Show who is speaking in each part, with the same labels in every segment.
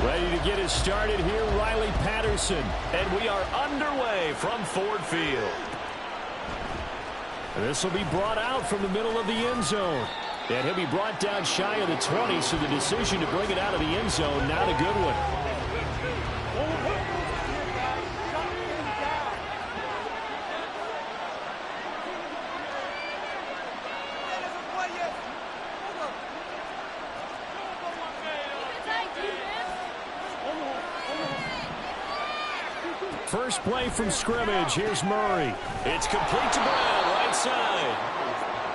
Speaker 1: Ready to get us started here, Riley Patterson.
Speaker 2: And we are underway from Ford Field.
Speaker 1: This will be brought out from the middle of the end zone. And he'll be brought down shy of the 20, so the decision to bring it out of the end zone, not a good one. First play from scrimmage. Here's Murray.
Speaker 2: It's complete to Brown, right side.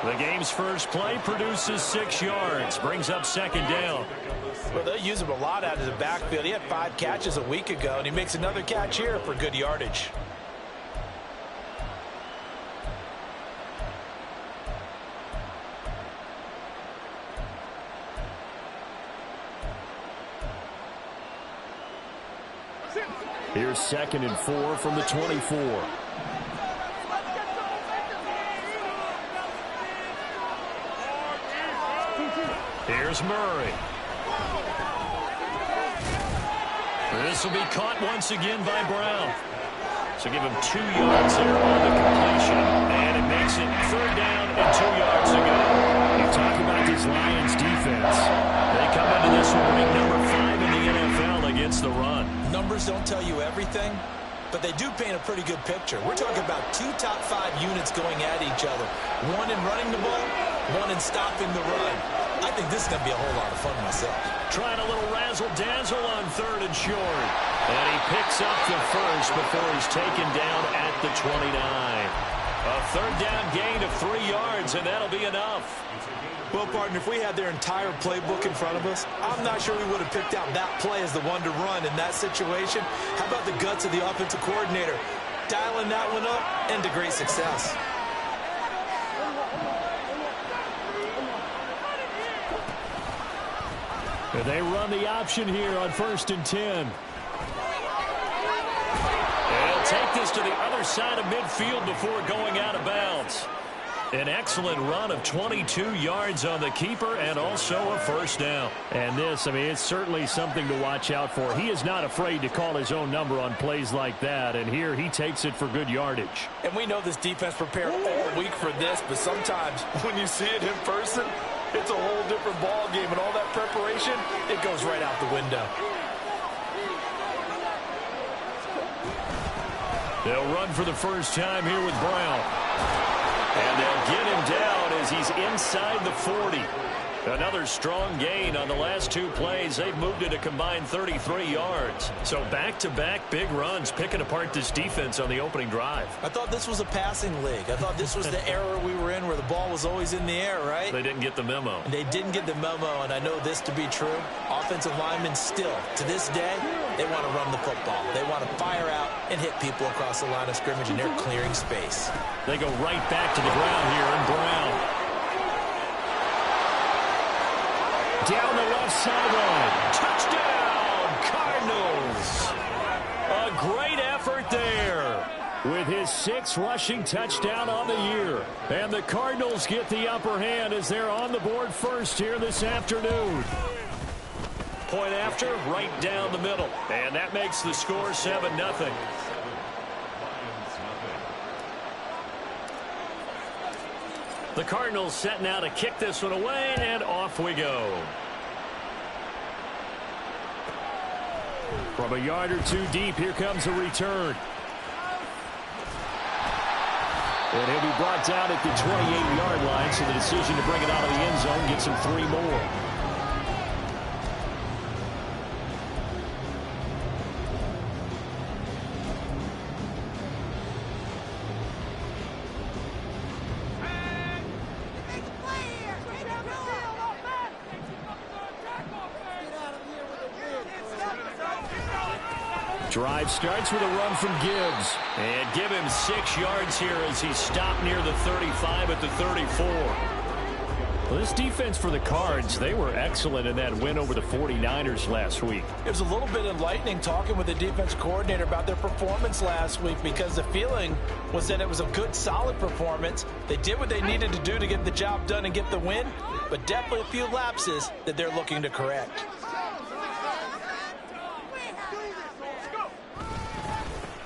Speaker 1: The game's first play produces 6 yards. Brings up second down.
Speaker 3: Well, they'll use him a lot out of the backfield. He had 5 catches a week ago, and he makes another catch here for good yardage.
Speaker 1: Here's 2nd and 4 from the 24. Here's Murray. This will be caught once again by Brown. So give him 2 yards there on the completion. And it makes it 3rd down and 2 yards to go. You talk about this Lions defense. They come into this one ranked number 5 in the NFL against the run.
Speaker 3: Numbers don't tell you everything, but they do paint a pretty good picture. We're talking about 2 top 5 units going at each other. One in running the ball, one in stopping the run. I think this is going to be a whole lot of fun myself.
Speaker 1: Trying a little razzle-dazzle on 3rd and short. And he picks up the first before he's taken down at the 29. A 3rd down gain of 3 yards, and that'll be enough.
Speaker 3: Well, partner, if we had their entire playbook in front of us, I'm not sure we would have picked out that play as the one to run in that situation. How about the guts of the offensive coordinator? Dialing that one up and to great success.
Speaker 1: They run the option here on 1st and 10. They'll take this to the other side of midfield before going out of bounds. An excellent run of 22 yards on the keeper and also a 1st down. And this, I mean, it's certainly something to watch out for. He is not afraid to call his own number on plays like that. And here he takes it for good yardage.
Speaker 3: And we know this defense prepared all week for this, but sometimes when you see it in person, it's a whole different ball game. And all that preparation, it goes right out the window.
Speaker 1: They'll run for the first time here with Brown. And they'll get him down as he's inside the 40. Another strong gain on the last 2 plays. They've moved it a combined 33 yards. So back-to-back big runs picking apart this defense on the opening drive.
Speaker 3: I thought this was a passing league. I thought this was the era we were in where the ball was always in the air, right?
Speaker 1: They didn't get the memo.
Speaker 3: And they didn't get the memo, and I know this to be true. Offensive linemen still, to this day, they want to run the football. They want to fire out and hit people across the line of scrimmage, and they're clearing space.
Speaker 1: They go right back to the ground here, and Brown. Down the left sideline. Touchdown, Cardinals. A great effort there with his 6th rushing touchdown on the year. And the Cardinals get the upper hand as they're on the board first here this afternoon. Point after, right down the middle. And that makes the score 7-0. The Cardinals setting out to kick this one away, and off we go. From a yard or 2 deep, here comes a return. And he'll be brought down at the 28-yard line, so the decision to bring it out of the end zone gets him 3 more. Drive starts with a run from Gibbs. And give him 6 yards here as he stopped near the 35 at the 34. Well, this defense for the Cards, they were excellent in that win over the 49ers last week.
Speaker 3: It was a little bit enlightening talking with the defense coordinator about their performance last week because the feeling was that it was a good, solid performance. They did what they needed to do to get the job done and get the win, but definitely a few lapses that they're looking to correct.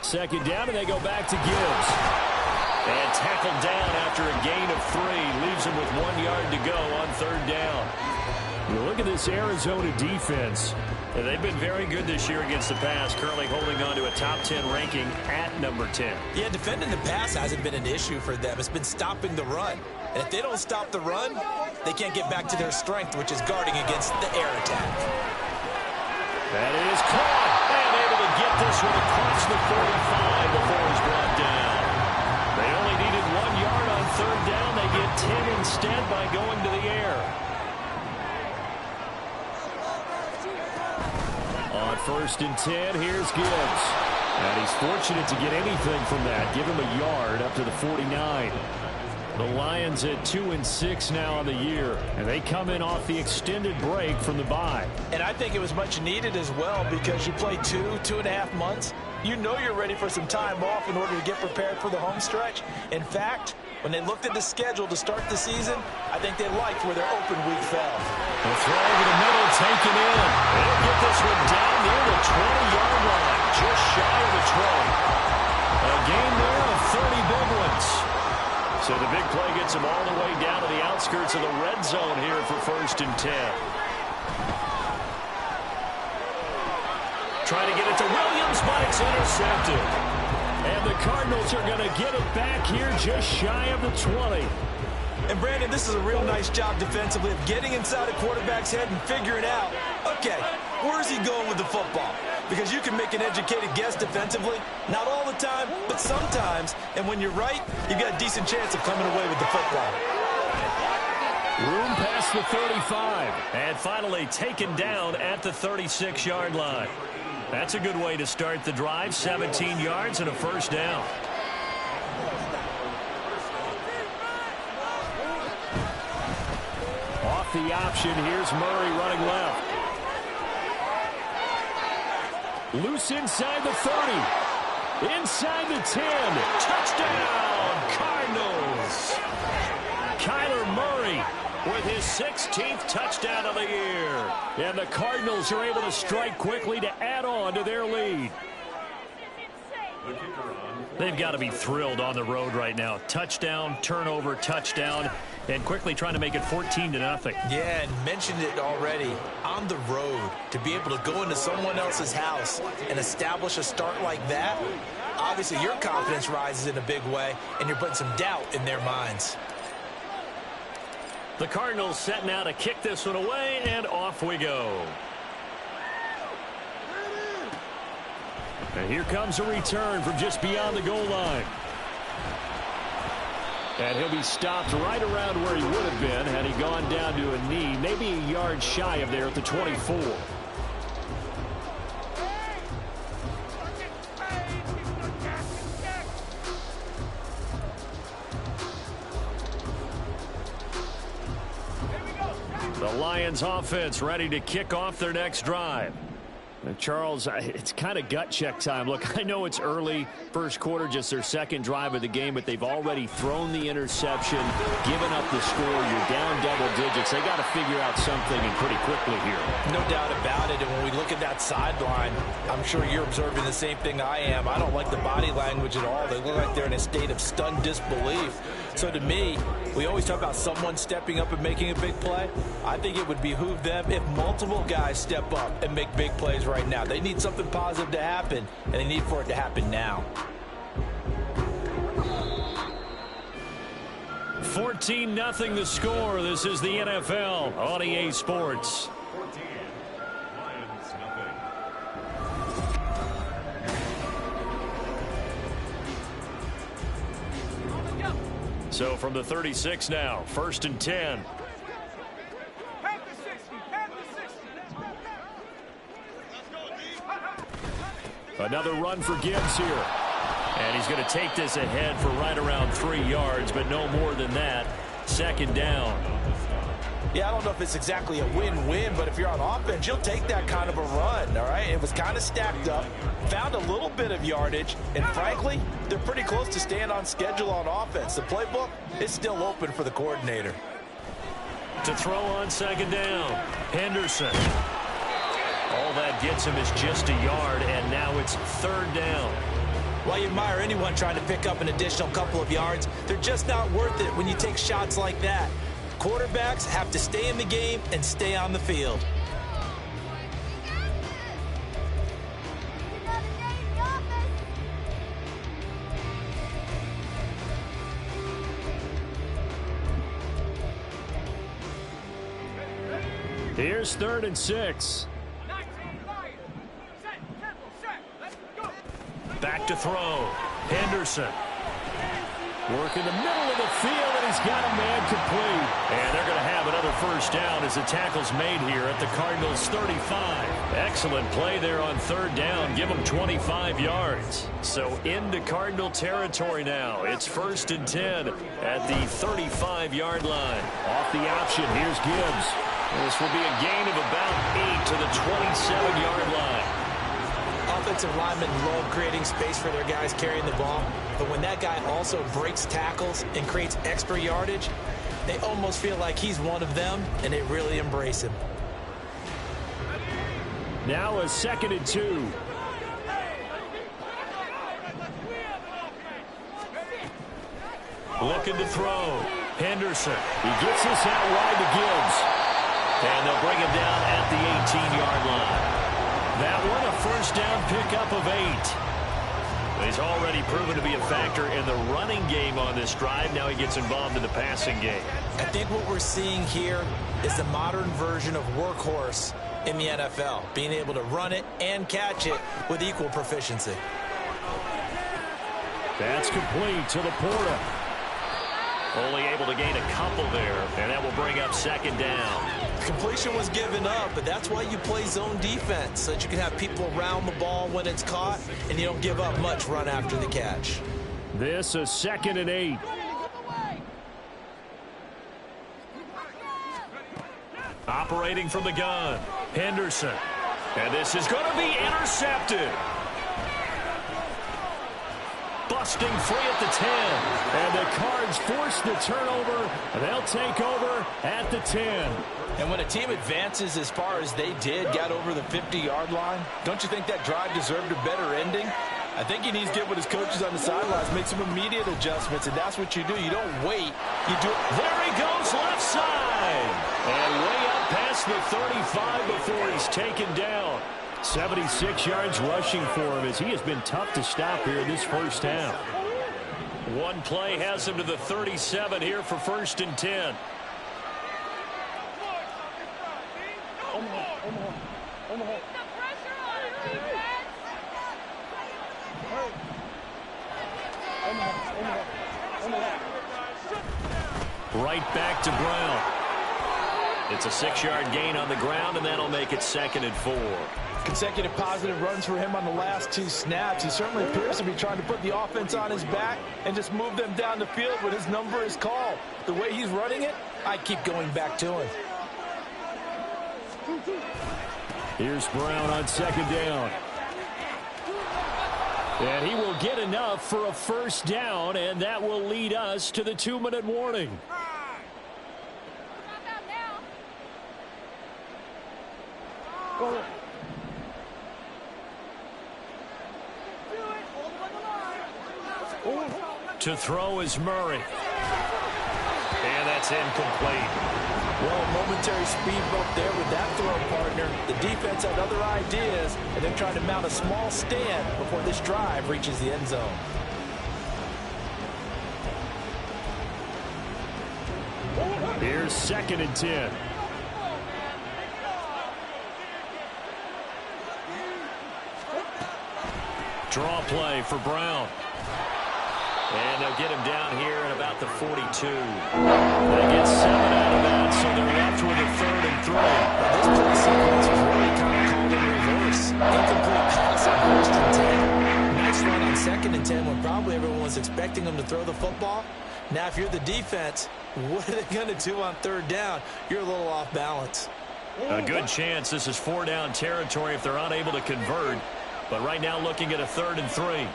Speaker 1: Second down, and they go back to Gibbs.
Speaker 2: And tackled down after a gain of 3. Leaves him with 1 yard to go on third down.
Speaker 1: You look at this Arizona defense.
Speaker 2: And they've been very good this year against the pass, currently holding on to a top 10 ranking at number 10.
Speaker 3: Yeah, defending the pass hasn't been an issue for them. It's been stopping the run. And if they don't stop the run, they can't get back to their strength, which is guarding against the air attack.
Speaker 1: That is caught.
Speaker 2: And able to get this one across the 45 before he's brought down.
Speaker 1: They only needed 1 yard on third down. They get 10 instead by going to the air. On first and 10, here's Gibbs. And he's fortunate to get anything from that. Give him a yard up to the 49. The Lions at 2-6 now on the year, and they come in off the extended break from the bye.
Speaker 3: And I think it was much needed as well because you play 2.5 months. You know you're ready for some time off in order to get prepared for the home stretch. In fact, when they looked at the schedule to start the season, I think they liked where their open week fell.
Speaker 1: The throw over the middle taken in.
Speaker 2: They'll get this one down near the 20-yard line, just shy of the 20.
Speaker 1: A gain there of 30 big ones.
Speaker 2: So the big play gets him all the way down to the outskirts of the red zone here for first and 10.
Speaker 1: Trying to get it to Williams, but it's intercepted. And the Cardinals are going to get it back here just shy of the 20.
Speaker 3: And Brandon, this is a real nice job defensively of getting inside a quarterback's head and figuring out, okay, where's he going with the football? Because you can make an educated guess defensively. Not all the time, but sometimes. And when you're right, you've got a decent chance of coming away with the football.
Speaker 1: Room past the 35.
Speaker 2: And finally taken down at the 36-yard line. That's a good way to start the drive. 17 yards and a first down.
Speaker 1: Off the option, here's Murray running left. Loose inside the 30. Inside the 10.
Speaker 2: Touchdown, Cardinals.
Speaker 1: Kyler Murray
Speaker 2: with his 16th touchdown of the year.
Speaker 1: And the Cardinals are able to strike quickly to add on to their lead.
Speaker 2: They've got to be thrilled on the road right now. Touchdown, turnover, touchdown, and quickly trying to make it 14-0.
Speaker 3: Yeah, and mentioned it already. On the road, to be able to go into someone else's house and establish a start like that, obviously your confidence rises in a big way, and you're putting some doubt in their minds.
Speaker 2: The Cardinals setting now to kick this one away, and off we go.
Speaker 1: And here comes a return from just beyond the goal line. And he'll be stopped right around where he would have been had he gone down to a knee, maybe a yard shy of there at the 24. The Lions offense ready to kick off their next drive. Charles, it's kind of gut check time. Look, I know it's early, first quarter, just their second drive of the game, but they've already thrown the interception, given up the score. You're down double digits. They got to figure out something, and pretty quickly here.
Speaker 3: No doubt about it. And when we look at that sideline, I'm sure you're observing the same thing I am. I don't like the body language at all. They look like they're in a state of stunned disbelief. So to me, we always talk about someone stepping up and making a big play. I think it would behoove them if multiple guys step up and make big plays right now. They need something positive to happen, and they need for it to happen now.
Speaker 1: 14-0 the score. This is the NFL on EA Sports. So from the 36 now, first and 10. Another run for Gibbs here. And he's going to take this ahead for right around 3 yards, but no more than that. Second down.
Speaker 3: Yeah, I don't know if it's exactly a win-win, but if you're on offense, you'll take that kind of a run, all right? It was kind of stacked up, found a little bit of yardage, and frankly, they're pretty close to staying on schedule on offense. The playbook is still open for the coordinator.
Speaker 2: To throw on second down, Henderson. All that gets him is just a yard, and now it's third down.
Speaker 3: While you admire anyone trying to pick up an additional couple of yards, they're just not worth it when you take shots like that. Quarterbacks have to stay in the game and stay on the field.
Speaker 1: Here's 3rd and 6.
Speaker 2: Back to throw. Henderson.
Speaker 1: Work in the middle of the field, and he's got a man complete.
Speaker 2: And they're going to have another first down as the tackle's made here at the Cardinals' 35. Excellent play there on 3rd down. Give them 25 yards. So into Cardinal territory now. It's 1st and 10 at the 35-yard line.
Speaker 1: Off the option, here's Gibbs.
Speaker 2: This will be a gain of about 8 to the 27-yard line.
Speaker 3: Offensive linemen love creating space for their guys carrying the ball, but when that guy also breaks tackles and creates extra yardage, they almost feel like he's one of them, and they really embrace him.
Speaker 1: Now a 2nd and 2.
Speaker 2: Looking to throw. Henderson.
Speaker 1: He gets this out wide to Gibbs.
Speaker 2: And they'll bring him down at the 18-yard line. That one, a first down pickup of 8. He's already proven to be a factor in the running game on this drive. Now he gets involved in the passing game.
Speaker 3: I think what we're seeing here is the modern version of workhorse in the NFL, being able to run it and catch it with equal proficiency.
Speaker 1: That's complete to Laporta.
Speaker 2: Only able to gain a couple there, and that will bring up 2nd down.
Speaker 3: Completion was given up, but that's why you play zone defense, so that you can have people around the ball when it's caught, and you don't give up much run after the catch.
Speaker 1: This a 2nd and 8.
Speaker 2: Operating from the gun, Henderson. And this is going to be intercepted. Busting free at the 10.
Speaker 1: And the Cards force the turnover. They'll take over at the 10.
Speaker 4: And when a team advances as far as they did, got over the 50-yard line, don't you think that drive deserved a better ending? I think he needs to get with his coaches on the sidelines, make some immediate adjustments, and that's what you do. You don't wait. You do it.
Speaker 2: There he goes, left side. And way up past the 35 before he's taken down.
Speaker 1: 76 yards rushing for him as he has been tough to stop here in this first half.
Speaker 2: One play has him to the 37 here for 1st and 10. Right back to Brown. It's a 6-yard gain on the ground, and that'll make it 2nd and 4.
Speaker 4: Consecutive positive runs for him on the last 2 snaps. He certainly appears to be trying to put the offense on his back and just move them down the field when his number is called. The way he's running it, I keep going back to him.
Speaker 1: Here's Brown on 2nd down. And he will get enough for a first down, and that will lead us to the 2-minute warning.
Speaker 2: To throw is Murray. And that's incomplete.
Speaker 4: Well, a momentary speed bump there with that throw, partner. The defense had other ideas, and they're trying to mount a small stand before this drive reaches the end zone.
Speaker 1: Here's 2nd and 10.
Speaker 2: Draw play for Brown. And they'll get him down here at about the 42. They get 7 out of that, so they're left with a 3rd and 3.
Speaker 3: This play sequence is really kind of called in reverse. Incomplete pass on 1st and 10. Nice run on 2nd and 10 when probably everyone was expecting them to throw the football. Now, if you're the defense, what are they going to do on 3rd down? You're a little off balance.
Speaker 2: A good chance this is 4-down territory if they're unable to convert. But right now looking at a 3rd and 3.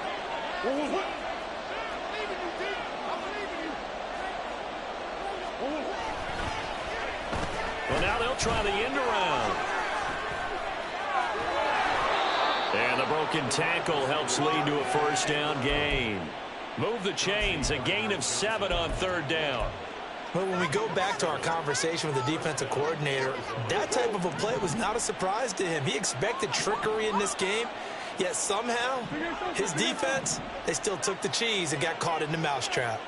Speaker 2: Well, now they'll try the end around. And the broken tackle helps lead to a first down gain. Move the chains, a gain of 7 on third down.
Speaker 3: Well, when we go back to our conversation with the defensive coordinator, that type of a play was not a surprise to him. He expected trickery in this game, yet somehow his defense, they still took the cheese and got caught in the mousetrap.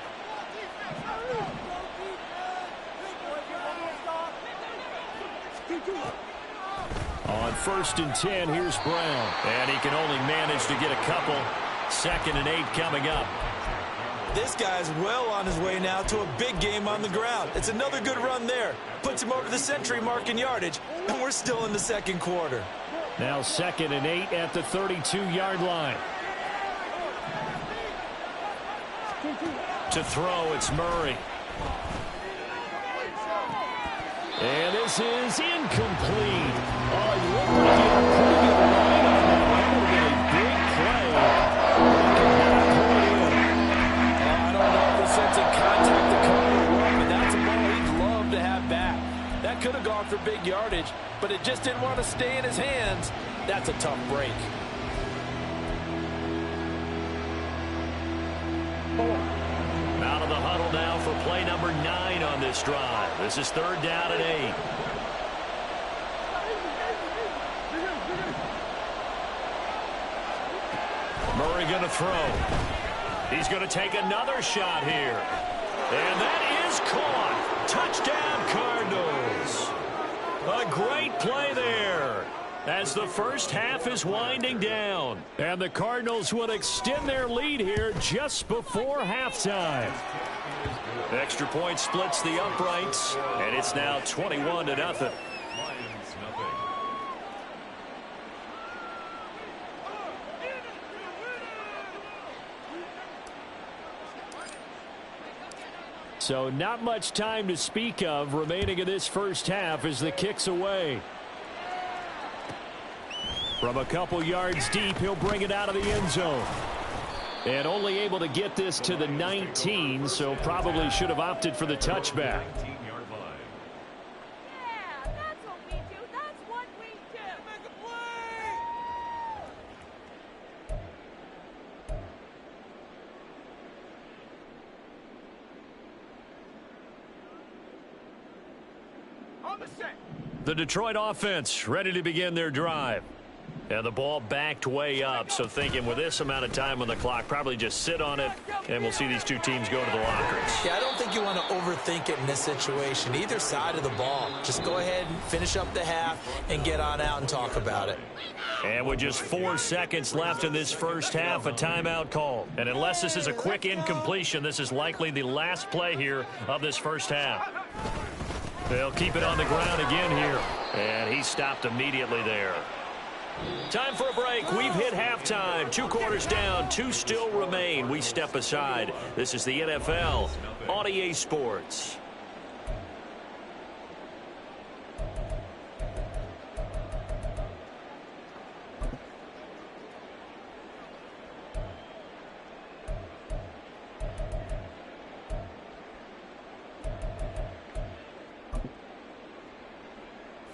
Speaker 1: On 1st and 10, here's Brown.
Speaker 2: And he can only manage to get a couple. 2nd and 8 coming up.
Speaker 3: This guy's well on his way now to a big game on the ground. It's another good run there. Puts him over the century mark in yardage, and we're still in the second quarter.
Speaker 1: Now 2nd and 8 at the 32-yard line.
Speaker 2: To throw, it's Murray.
Speaker 1: And this is incomplete. Oh, he looked like he had a pretty good line on that. That would have been a big play.
Speaker 4: I don't know if the sense of contact the cover will work, but that's a ball he'd love to have back. That could have gone for big yardage, but it just didn't want to stay in his hands. That's a tough break.
Speaker 2: Out of the huddle now for play number 9 on this drive. This is 3rd down and 8. Murray going to throw. He's going to take another shot here. And that is caught. Touchdown, Cardinals. A great play there as the first half is winding down.
Speaker 1: And the Cardinals will extend their lead here just before halftime.
Speaker 2: Extra point splits the uprights, and it's now 21-0.
Speaker 1: So not much time to speak of remaining in this first half as the kick's away. From a couple yards deep, he'll bring it out of the end zone. And only able to get this to the 19, so probably should have opted for the touchback.
Speaker 2: The Detroit offense ready to begin their drive. And the ball backed way up, so thinking with this amount of time on the clock, probably just sit on it, and we'll see these two teams go to the lockers.
Speaker 3: Yeah, I don't think you want to overthink it in this situation. Either side of the ball. Just go ahead and finish up the half and get on out and talk about it.
Speaker 2: And with just 4 seconds left in this first half, a timeout call. And unless this is a quick incompletion, this is likely the last play here of this first half. They'll keep it on the ground again here. And he stopped immediately there. Time for a break. We've hit halftime. 2 quarters down. 2 still remain. We step aside. This is the NFL on EA Sports.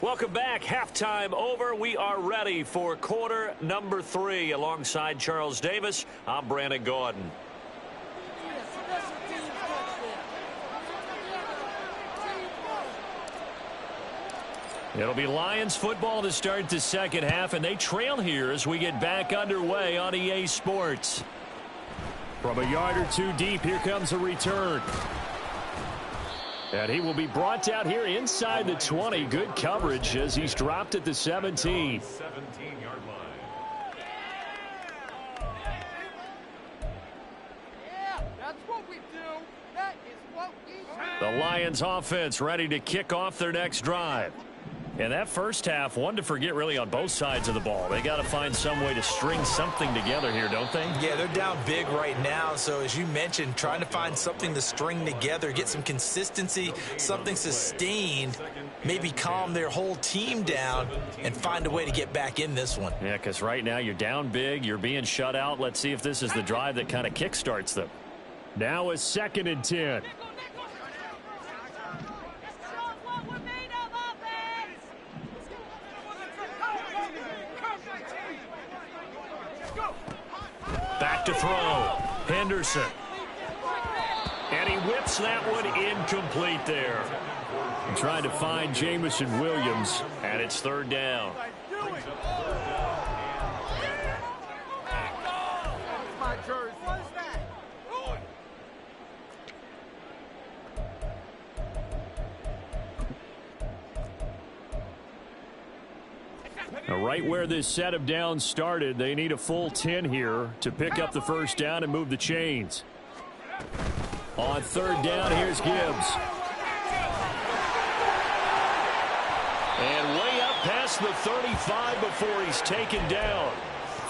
Speaker 2: Welcome back. Halftime over. We are ready for quarter number 3. Alongside Charles Davis, I'm Brandon Gordon. It'll be Lions football to start the second half, and they trail here as we get back underway on EA Sports.
Speaker 1: From a yard or 2 deep, here comes a return. And he will be brought down here inside the 20. Good coverage as he's dropped at the 17.
Speaker 5: 17-yard line.
Speaker 6: Yeah, that's what we do. That is what we do.
Speaker 2: The Lions offense ready to kick off their next drive. And that first half, one to forget really on both sides of the ball. They got to find some way to string something together here, don't they?
Speaker 3: Yeah, they're down big right now. So as you mentioned, trying to find something to string together, get some consistency, something sustained, maybe calm their whole team down and find a way to get back in this one.
Speaker 2: Yeah, because right now you're down big, you're being shut out. Let's see if this is the drive that kind of kickstarts them.
Speaker 1: Now a 2nd and 10.
Speaker 2: Back to throw. Henderson. And he whips that one incomplete there.
Speaker 1: Trying to find Jamison Williams.
Speaker 2: And it's third down.
Speaker 6: My jersey. What's that?
Speaker 1: Now, right where this set of downs started, they need a full 10 here to pick up the first down and move the chains. On third down, here's Gibbs.
Speaker 2: And way up past the 35 before he's taken down.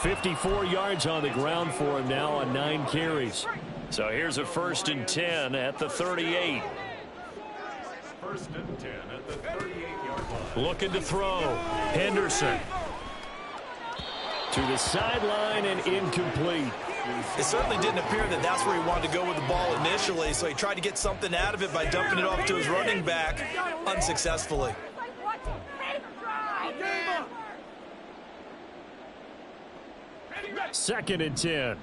Speaker 1: 54 yards on the ground for him now on 9 carries.
Speaker 2: So here's a 1st and 10 at the 38.
Speaker 5: 1st and 10 at the 38-yard line.
Speaker 2: Looking to throw. Henderson.
Speaker 1: To the sideline and incomplete.
Speaker 3: It certainly didn't appear that that's where he wanted to go with the ball initially, so he tried to get something out of it by dumping it off to his running back unsuccessfully.
Speaker 1: Second and 10.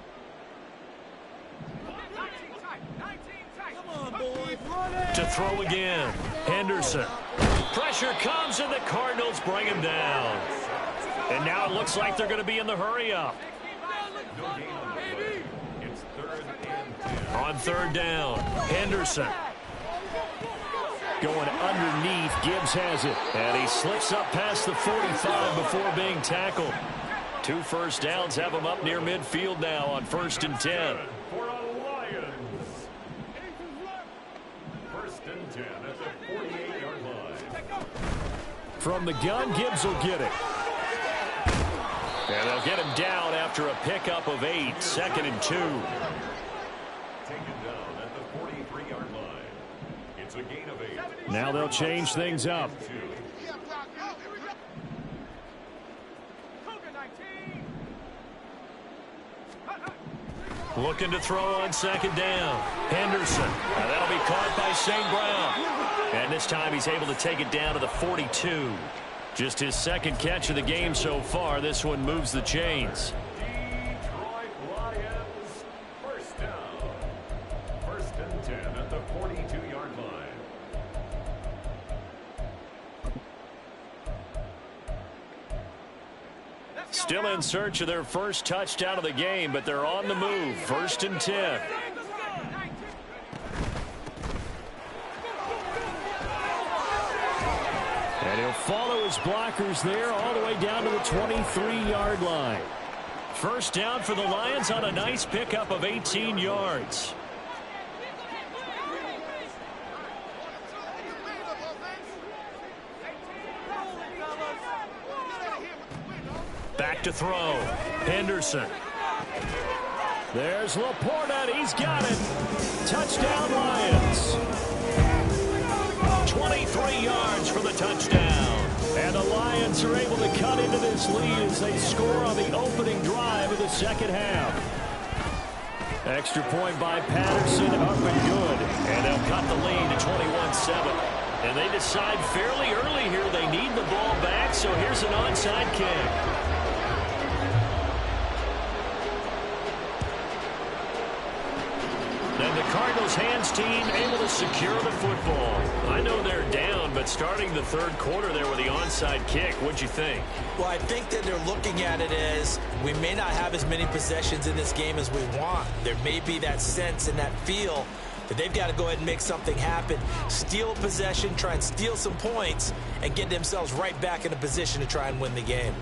Speaker 2: To throw again. Henderson. Pressure comes and the Cardinals bring him down. And now it looks like they're going to be in the hurry-up.
Speaker 5: No gain on the play. It's 3rd and 10.
Speaker 2: On third down, Henderson.
Speaker 1: Going underneath, Gibbs has it.
Speaker 2: And he slips up past the 45 before being tackled. 2 first downs have him up near midfield now on 1st and 10.
Speaker 5: For a Lions. 1st and 10 at the 48-yard line.
Speaker 1: From the gun, Gibbs will get it.
Speaker 2: And they'll get him down after a pickup of 8, 2nd and 2.
Speaker 5: Taken down at the 43-yard line. It's a gain of 8.
Speaker 1: Now they'll change things up.
Speaker 2: Looking to throw on 2nd down. Henderson. And that'll be caught by St. Brown. And this time he's able to take it down to the 42. Just his 2nd catch of the game so far. This one moves the chains.
Speaker 5: Detroit Lions, 1st down. 1st and 10 at the 42-yard line.
Speaker 2: Still in search of their first touchdown of the game, but they're on the move. 1st and 10.
Speaker 1: And he'll follow his blockers there all the way down to the 23-yard line.
Speaker 2: First down for the Lions on a nice pickup of 18 yards. Back to throw. Henderson.
Speaker 1: There's Laporta. He's got it. Touchdown, Lions.
Speaker 2: 23 yards for the touchdown.
Speaker 1: And the Lions are able to cut into this lead as they score on the opening drive of the second half. Extra point by Patterson, up and good.
Speaker 2: And they'll cut the lead to 21-7. And they decide fairly early here they need the ball back, so here's an onside kick. And the Cardinals hands team able to secure the football. I know they're down, but starting the 3rd quarter there with the onside kick, what'd you think?
Speaker 3: Well, I think that they're looking at it as we may not have as many possessions in this game as we want. There may be that sense and that feel that they've got to go ahead and make something happen, steal a possession, try and steal some points, and get themselves right back in a position to try and win the game.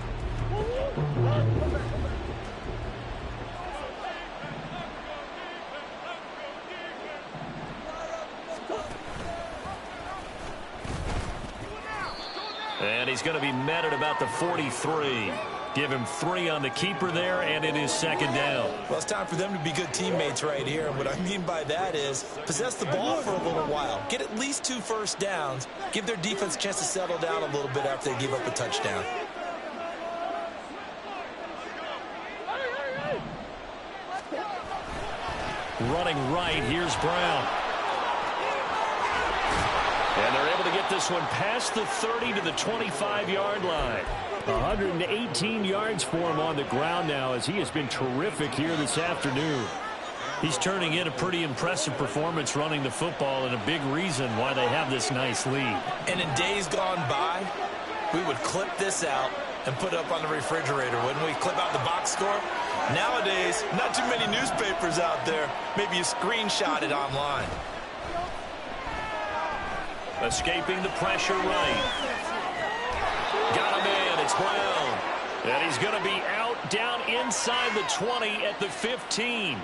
Speaker 2: And he's going to be met at about the 43. Give him 3 on the keeper there, and it is 2nd down.
Speaker 3: Well, it's time for them to be good teammates right here. And what I mean by that is possess the ball for a little while. Get at least 2 first downs. Give their defense a chance to settle down a little bit after they give up a touchdown.
Speaker 2: Running right, here's Brown. And they're able to get get this one past the 30 to the 25-yard line.
Speaker 1: 118 yards for him on the ground now, as he has been terrific here this afternoon.
Speaker 2: He's turning in a pretty impressive performance running the football, and a big reason why they have this nice lead.
Speaker 3: And in days gone by, we would clip this out and put it up on the refrigerator, wouldn't we? Clip out the box score. Nowadays, not too many newspapers out there. Maybe you screenshot it online.
Speaker 2: Escaping the pressure right. Got him in. It's Brown. And he's going to be out down inside the 20 at the 15.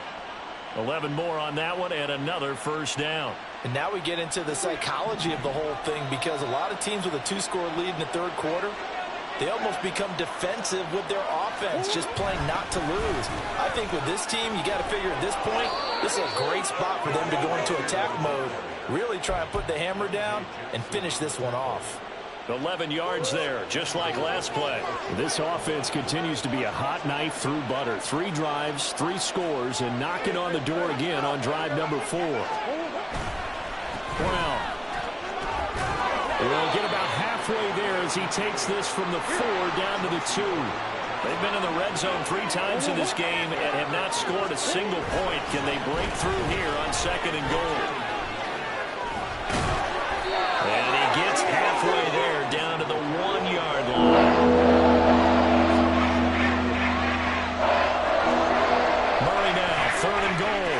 Speaker 2: 11 more on that one and another first down.
Speaker 4: And now we get into the psychology of the whole thing, because a lot of teams with a 2-score lead in the third quarter, they almost become defensive with their offense, just playing not to lose. I think with this team, you got to figure at this point, this is a great spot for them to go into attack mode, really try and put the hammer down and finish this one off.
Speaker 2: 11 yards there, just like last play.
Speaker 1: This offense continues to be a hot knife through butter. 3 drives, 3 scores, and knocking on the door again on drive number 4. Brown will get about halfway there as he takes this from the 4 down to the 2.
Speaker 2: They've been in the red zone 3 times in this game and have not scored a single point. Can they break through here on 2nd and goal? And he gets halfway there down to the 1-yard line. Murray now, 3rd and goal.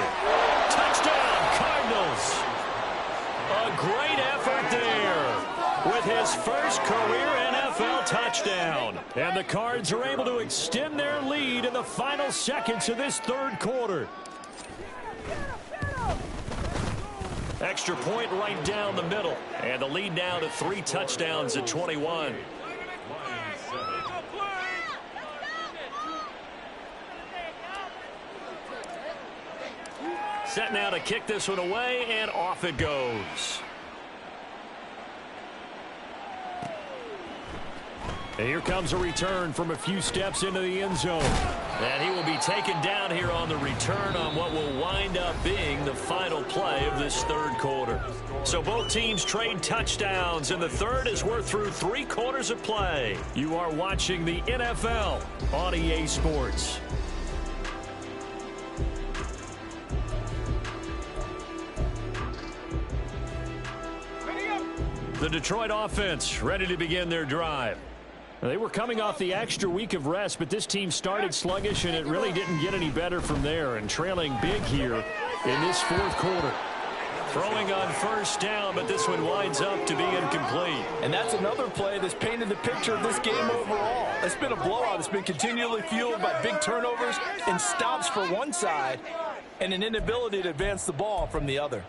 Speaker 2: Touchdown, Cardinals. A great effort there with his first career NFL touchdown. And the Cards are able to extend their lead in the final seconds of this third quarter. Extra point right down the middle. And the lead now to 3 touchdowns at 21. Set now to kick this one away, and off it goes.
Speaker 1: And here comes a return from a few steps into the end zone.
Speaker 2: And he will be taken down here on the return on what will wind up being the final play of this third quarter. So both teams trade touchdowns, and the third as we're through 3 quarters of play.
Speaker 1: You are watching the NFL on EA Sports.
Speaker 2: The Detroit offense ready to begin their drive.
Speaker 1: They were coming off the extra week of rest, but this team started sluggish, and it really didn't get any better from there, and trailing big here in this 4th quarter.
Speaker 2: Throwing on first down, but this one winds up to be incomplete.
Speaker 4: And that's another play that's painted the picture of this game overall. It's been a blowout. It's been continually fueled by big turnovers and stops for one side and an inability to advance the ball from the other.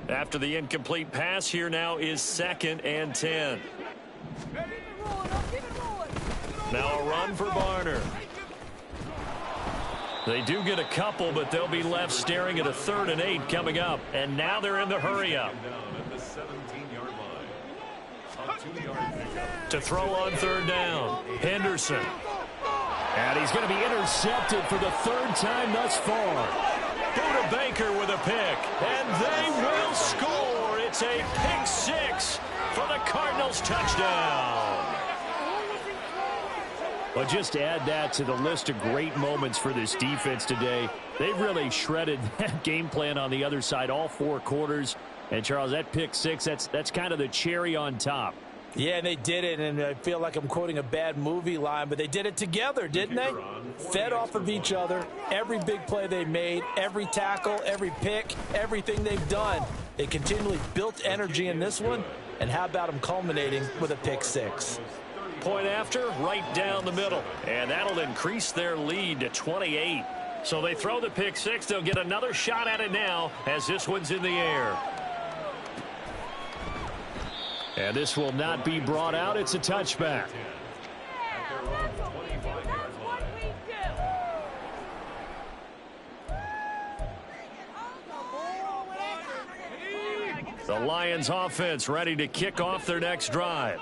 Speaker 2: After the incomplete pass, here now is 2nd and 10. Now a run for Barner. They do get a couple, but they'll be left staring at a 3rd and 8 coming up. And now they're in the hurry-up. To throw on 3rd down, Henderson.
Speaker 1: And he's going to be intercepted for the 3rd time thus far.
Speaker 2: Buda Baker with a pick, and they will score. It's a pick 6 for the Cardinals touchdown.
Speaker 1: Well, just to add that to the list of great moments for this defense today. They've really shredded that game plan on the other side all 4 quarters. And, Charles, that pick 6, that's kind of the cherry on top.
Speaker 4: Yeah, and they did it, and I feel like I'm quoting a bad movie line, but they did it together, didn't they? Fed off of each other, every big play they made, every tackle, every pick, everything they've done. They continually built energy in this one, and how about them culminating with a pick 6?
Speaker 2: Point after, right down the middle, and that'll increase their lead to 28. So they throw the pick 6. They'll get another shot at it now as this one's in the air.
Speaker 1: And this will not be brought out. It's a touchback.
Speaker 2: The Lions offense ready to kick off their next drive.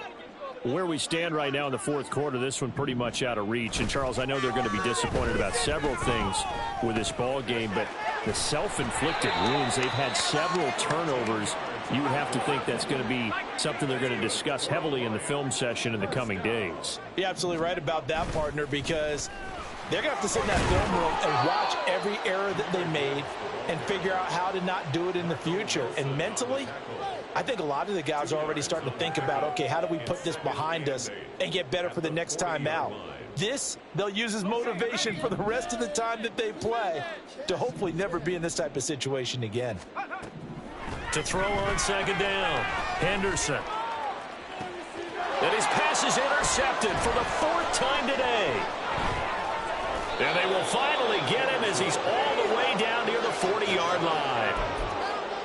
Speaker 1: Where we stand right now in the fourth quarter, this one pretty much out of reach. And, Charles, I know they're going to be disappointed about several things with this ball game, but the self-inflicted wounds, they've had several turnovers. You would have to think that's going to be something they're going to discuss heavily in the film session in the coming days.
Speaker 3: You're absolutely right about that, partner, because they're going to have to sit in that film room and watch every error that they made and figure out how to not do it in the future. And mentally, I think a lot of the guys are already starting to think about, okay, how do we put this behind us and get better for the next time out? This, they'll use as motivation for the rest of the time that they play to hopefully never be in this type of situation again.
Speaker 2: To throw on second down, Henderson. And his pass is intercepted for the fourth time today. And they will finally get him as he's all the way down near the 40-yard line.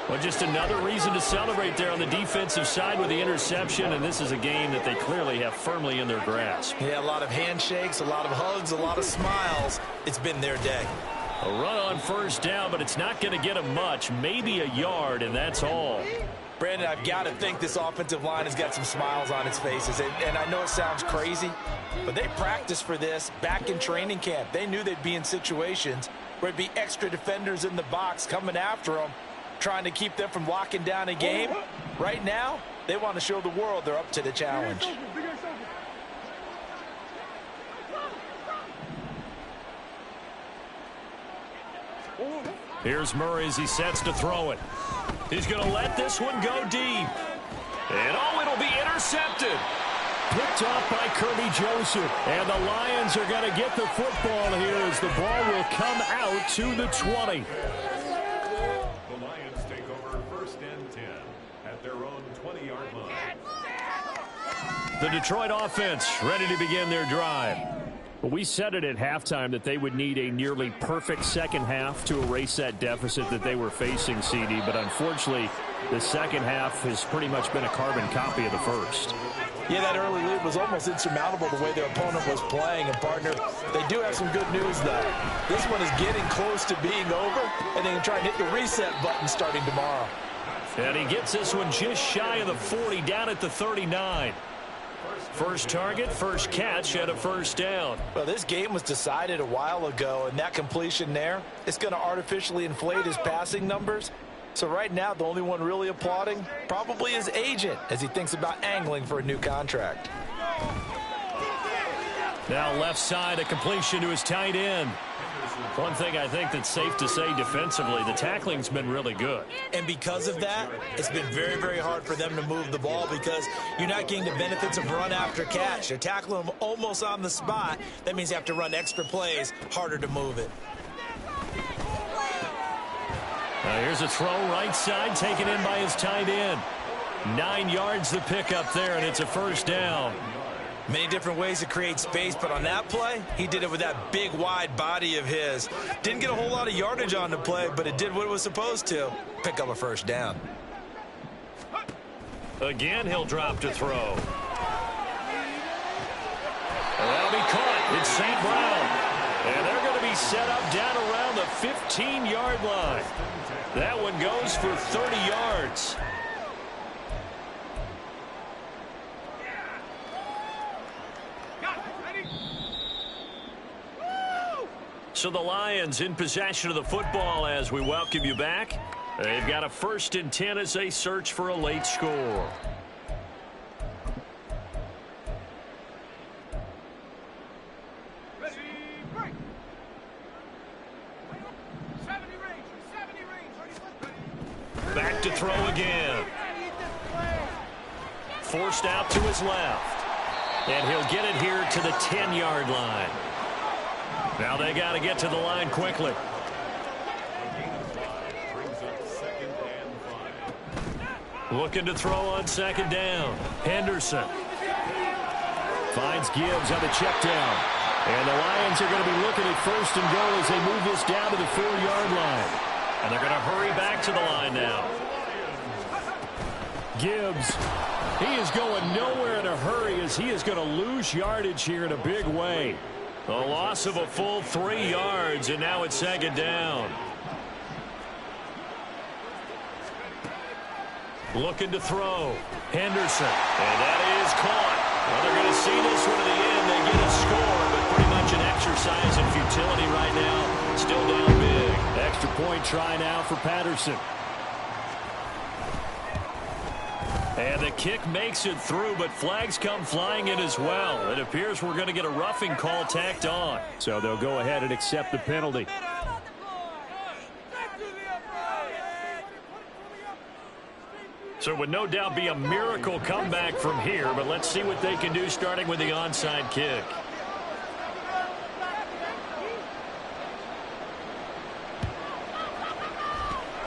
Speaker 2: Well, just another reason to celebrate there on the defensive side with the interception, and this is a game that they clearly have firmly in their grasp.
Speaker 3: Yeah, a lot of handshakes, a lot of hugs, a lot of smiles. It's been their day.
Speaker 2: A run on first down, but it's not going to get him much, maybe a yard, and that's all.
Speaker 3: Brandon, I've got to think this offensive line has got some smiles on its faces, and I know it sounds crazy, but they practiced for this back in training camp. They knew they'd be in situations where it'd be extra defenders in the box coming after them, trying to keep them from locking down a game. Right now, they want to show the world they're up to the challenge.
Speaker 2: Here's Murray as he sets to throw it. He's going to let this one go deep. And, oh, it'll be intercepted.
Speaker 1: Picked off by Kirby Joseph. And the Lions are going to get the football here as the ball will come out to the 20.
Speaker 5: The Lions take over first and 10 at their own 20-yard line.
Speaker 2: The Detroit offense ready to begin their drive.
Speaker 1: Well, we said it at halftime that they would need a nearly perfect second half to erase that deficit that they were facing, CD. But unfortunately, the second half has pretty much been a carbon copy of the first.
Speaker 3: Yeah, that early lead was almost insurmountable the way their opponent was playing. And, partner, they do have some good news, though. This one is getting close to being over, and they can try and hit the reset button starting tomorrow.
Speaker 2: And he gets this one just shy of the 40, down at the 39. First target, first catch at a first down.
Speaker 3: Well, this game was decided a while ago, and that completion there is going to artificially inflate his passing numbers. So right now, the only one really applauding probably his agent as he thinks about angling for a new contract.
Speaker 2: Now left side, a completion to his tight end. One thing I think that's safe to say defensively, the tackling's been really good.
Speaker 3: And because of that, it's been very, very hard for them to move the ball because you're not getting the benefits of run after catch. They're tackling them almost on the spot. That means you have to run extra plays, harder to move it.
Speaker 2: Now here's a throw right side, taken in by his tight end. 9 yards the pickup there, and it's a first down.
Speaker 3: Many different ways to create space, but on that play, he did it with that big, wide body of his. Didn't get a whole lot of yardage on the play, but it did what it was supposed to. Pick up a first down.
Speaker 2: Again, he'll drop to throw. And that'll be caught. It's St. Brown. And they're going to be set up down around the 15-yard line. That one goes for 30 yards. So the Lions in possession of the football as we welcome you back. They've got a 1st and 10 as they search for a late score. Back to throw again. Forced out to his left. And he'll get it here to the 10-yard line. Now they got to get to the line quickly. Looking to throw on second down. Henderson finds Gibbs on the check down. And the Lions are going to be looking at 1st and goal as they move this down to the 4-yard line. And they're going to hurry back to the line now.
Speaker 1: Gibbs, he is going nowhere in a hurry as he is going to lose yardage here in a big way.
Speaker 2: A loss of a full 3 yards, and now it's second down. Looking to throw. Henderson. And that is caught. utility right now. Still down big.
Speaker 1: Extra point try now for Patterson.
Speaker 2: And the kick makes it through, but flags come flying in as well. It appears we're going to get a roughing call tacked on.
Speaker 1: So they'll go ahead and accept the penalty.
Speaker 2: So it would no doubt be a miracle comeback from here, but let's see what they can do starting with the onside kick.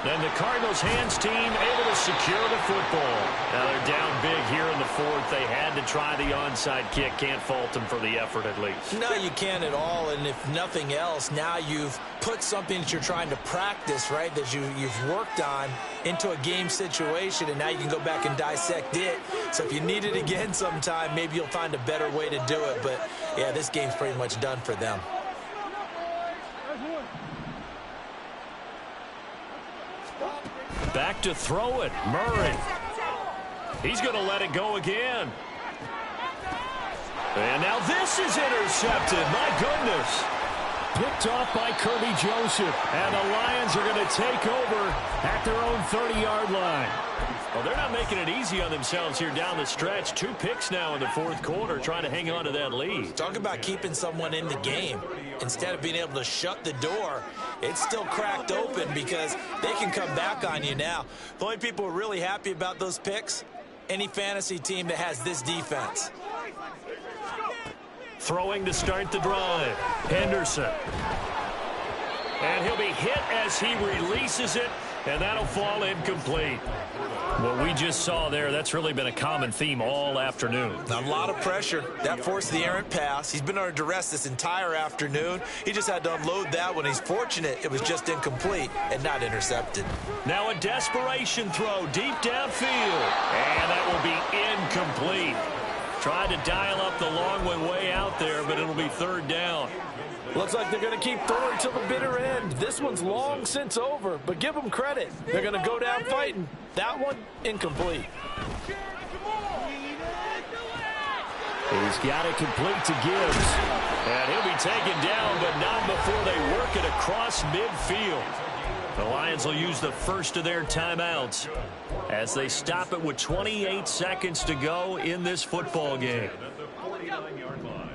Speaker 2: And the Cardinals' hands team able to secure the football. Now they're down big here in the fourth. They had to try the onside kick. Can't fault them for the effort at least.
Speaker 4: No, you can't at all. And if nothing else, now you've put something that you're trying to practice, right, that you've worked on into a game situation, and now you can go back and dissect it. So if you need it again sometime, maybe you'll find a better way to do it. But, yeah, this game's pretty much done for them.
Speaker 2: Back to throw it. Murray. He's going to let it go again. And now this is intercepted. My goodness.
Speaker 1: Picked off by Kirby Joseph. And the Lions are going to take over at their own 30-yard line.
Speaker 2: Well, they're not making it easy on themselves here down the stretch. 2 picks now in the fourth quarter trying to hang on to that lead.
Speaker 4: Talk about keeping someone in the game. Instead of being able to shut the door, it's still cracked open because they can come back on you now. The only people who are really happy about those picks, any fantasy team that has this defense.
Speaker 2: Throwing to start the drive. Henderson. And he'll be hit as he releases it, and that'll fall incomplete. What we just saw there, that's really been a common theme all afternoon.
Speaker 4: A lot of pressure. That forced the errant pass. He's been under duress this entire afternoon. He just had to unload that one. He's fortunate it was just incomplete and not intercepted.
Speaker 2: Now a desperation throw deep downfield. And that will be incomplete. Tried to dial up the long way out there, but it'll be third down.
Speaker 4: Looks like they're going to keep throwing till the bitter end. This one's long since over, but give them credit. They're going to go down fighting. That one, incomplete.
Speaker 1: He's got it complete to Gibbs.
Speaker 2: And he'll be taken down, but not before they work it across midfield. The Lions will use the first of their timeouts as they stop it with 28 seconds to go in this football game.
Speaker 5: At the 49-yard line.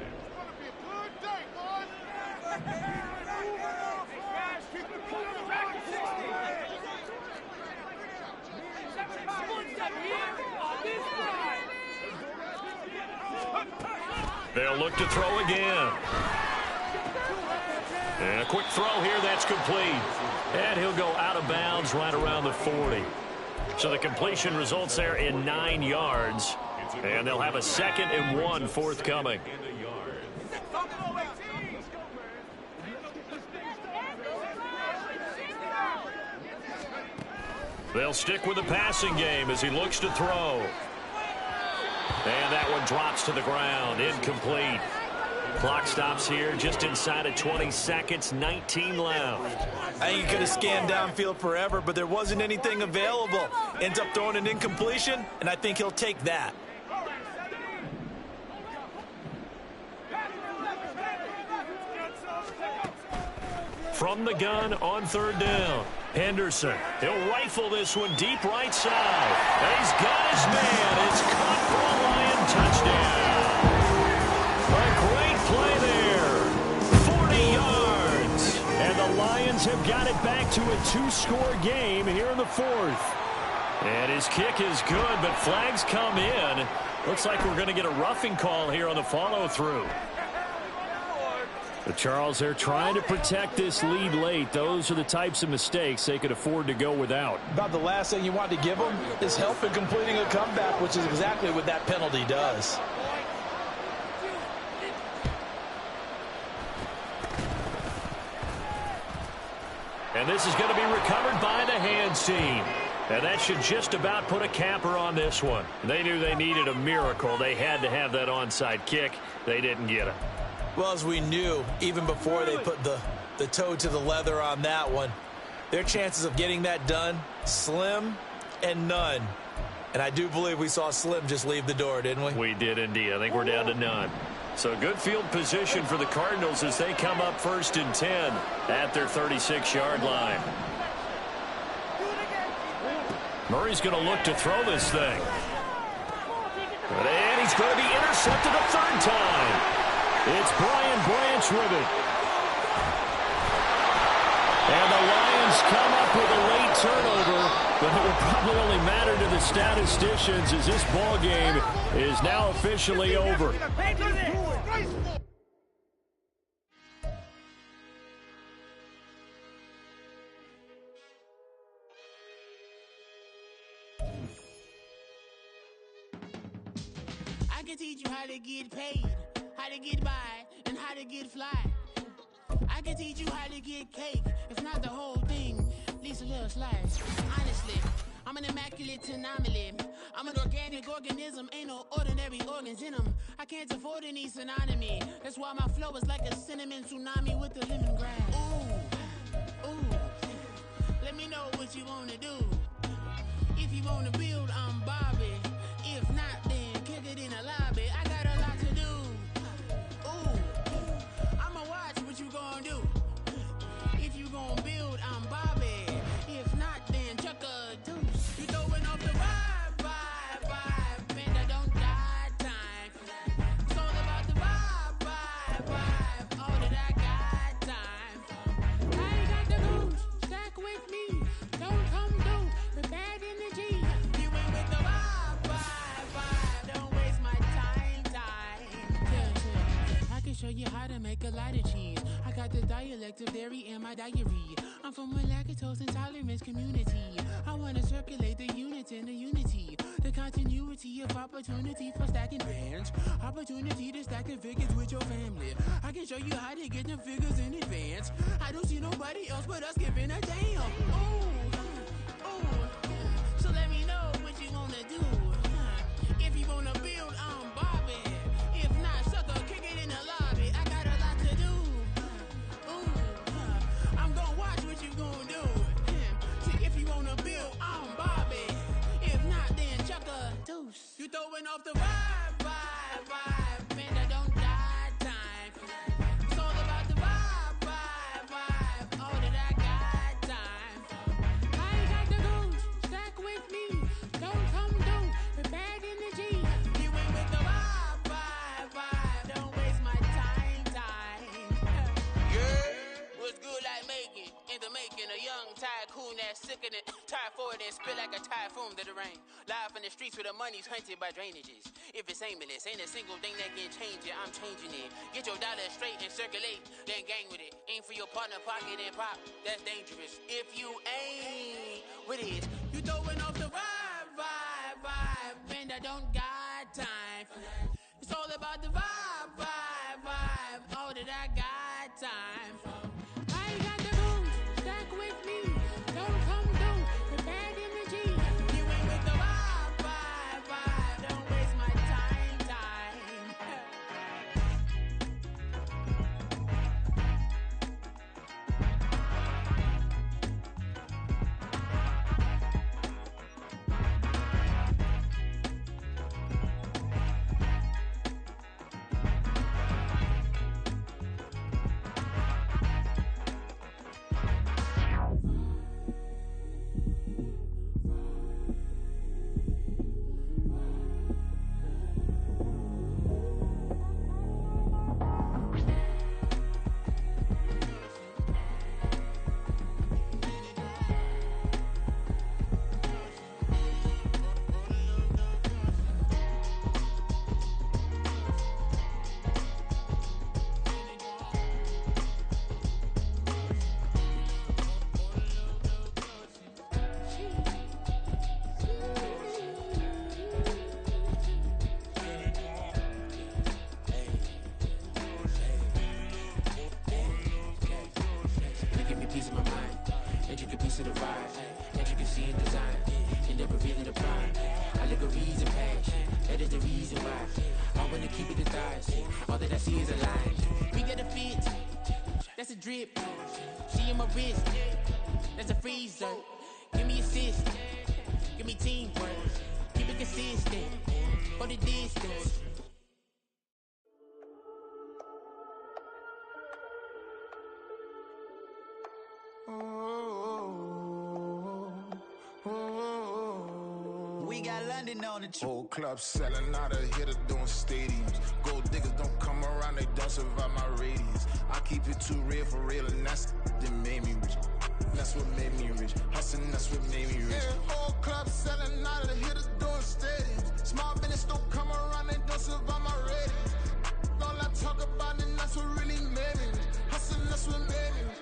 Speaker 2: They'll look to throw again. And a quick throw here, that's complete. And he'll go out of bounds right around the 40. So the completion results there in 9 yards. And they'll have a 2nd and 1 forthcoming. They'll stick with the passing game as he looks to throw. And that one drops to the ground. Incomplete. Clock stops here just inside of 20 seconds. 19 left.
Speaker 4: I think he could have scanned downfield forever, but there wasn't anything available. Ends up throwing an incompletion, and I think he'll take that.
Speaker 2: From the gun on third down. Henderson. He'll rifle this one deep right side. And he's got his man. It's caught for a Lion touchdown. A great play there. 40 yards.
Speaker 1: And the Lions have got it back to a 2-score game here in the fourth.
Speaker 2: And his kick is good, but flags come in. Looks like we're going to get a roughing call here on the follow-through.
Speaker 1: But Charles, they're trying to protect this lead late. Those are the types of mistakes they could afford to go without.
Speaker 4: About the last thing you want to give them is help in completing a comeback, which is exactly what that penalty does.
Speaker 2: And this is going to be recovered by the hands team. And that should just about put a capper on this one. They knew they needed a miracle. They had to have that onside kick. They didn't get it.
Speaker 4: Well, as we knew, even before they put the toe to the leather on that one, their chances of getting that done, slim and none. And I do believe we saw Slim just leave the door, didn't we?
Speaker 2: We did indeed. I think we're down to none. So good field position for the Cardinals as they come up 1st and 10 at their 36-yard line. Murray's going to look to throw this thing. And he's going to be intercepted a 3rd time. It's Brian Branch with it. And the Lions come up with a late turnover, but it will probably only matter to the statisticians as this ball game is now officially over.
Speaker 7: I can teach you how to get paid, how to get by, and how to get fly. I can teach you how to get cake, if not the whole thing, at least a little slice. Honestly, I'm an immaculate anomaly. I'm an organic organism, ain't no ordinary organs in them. I can't afford any synonymy. That's why my flow is like a cinnamon tsunami with the lemongrass. Ooh, ooh, let me know what you wanna do. If you wanna build, I'm Bobby. If not, then kick it in the lobby. I got a lot to do. Ooh, I'ma watch what you gon' do. If you gon' build, I'm Bobby. If not, then chuck a deuce. You throwing off the vibe, and I don't die time. It's all about the vibe, all that I got time. I ain't got the goose, stack with me. Don't come through with bad energy. You ain't with the vibe, don't waste my time. I can show you how to make a lot of cheese. I got the dialect of dairy in my diary. I'm from a lactose intolerance community. I wanna circulate the units in the unity. The continuity of opportunity for stacking bands. Opportunity to stack the figures with your family. I can show you how to get the figures in advance. I don't see nobody else but us giving a damn. Ooh. So let me know what you wanna do. If you wanna build, I'm Bobby. If not, sucker, kick it in the lobby. I got a lot to do. Ooh, I'm gonna watch what you gonna do. See, if you wanna build, I'm Bobby. If not, then chuck a deuce. You throwing off the vibe, and I don't die time. It's all about the vibe, all that I got time. I ain't got the goose, stack with me. Don't come through with bad energy. You ain't with the vibe, don't waste my time. Yeah, what's good like making? In the making, a young tycoon that's sickening. Tie forward and spit like a typhoon to the rain. Live in the streets where the money's hunted by drainages. If it's aimless, ain't a single thing that can change it. I'm changing it. Get your dollar straight and circulate, then gang with it. Aim for your partner, pocket and pop. That's dangerous. If you ain't with it, you throwing off the vibe, and I don't got time. It's all about the vibe, all that I got time. I ain't got the goose, stack with me. Don't come through with bad energy. You ain't with the vibe, don't waste my time. That's a drip. She in my wrist. That's a freezer. Give me assist. Give me teamwork. Keep it consistent. For the distance.
Speaker 8: standing on the truth.
Speaker 9: Whole club selling out a hitter doing stadiums. Gold diggers don't come around, they don't survive my radius. I keep it too real for real, and that's that made me rich. That's what made me rich. Hustling, that's what made me rich. Yeah, whole club selling out a hitter doing stadiums. Small business don't come around, they don't survive my radius. All I talk about, and that's what really made me rich. Hustling, that's what made me rich.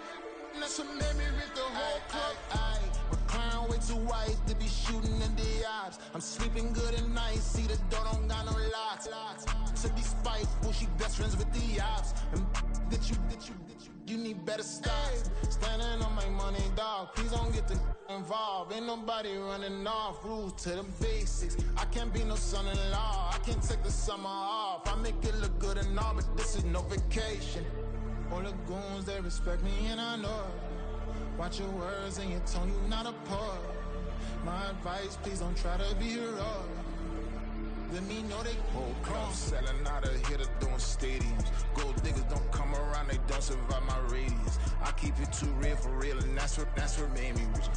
Speaker 9: That's what made me rich, the whole club. My clown way too white to be shooting in the ops. I'm sleeping good at night, see the door don't got no locks. To be spiteful, she best friends with the ops. And you need better stop. Standing on my money, dog. Please don't get involved. Ain't nobody running off. Rules to the basics. I can't be no son-in-law. I can't take the summer off. I make it look good and all, but this is no vacation. All the goons, they respect me and I know it. Watch your words and your tone, you not a poet. My advice, please don't try to be heroic. Let me know they whole club selling out a hitter doing stadiums. Gold diggers don't come around, they don't survive my radius. I keep it too real for real, and that's what made me rich.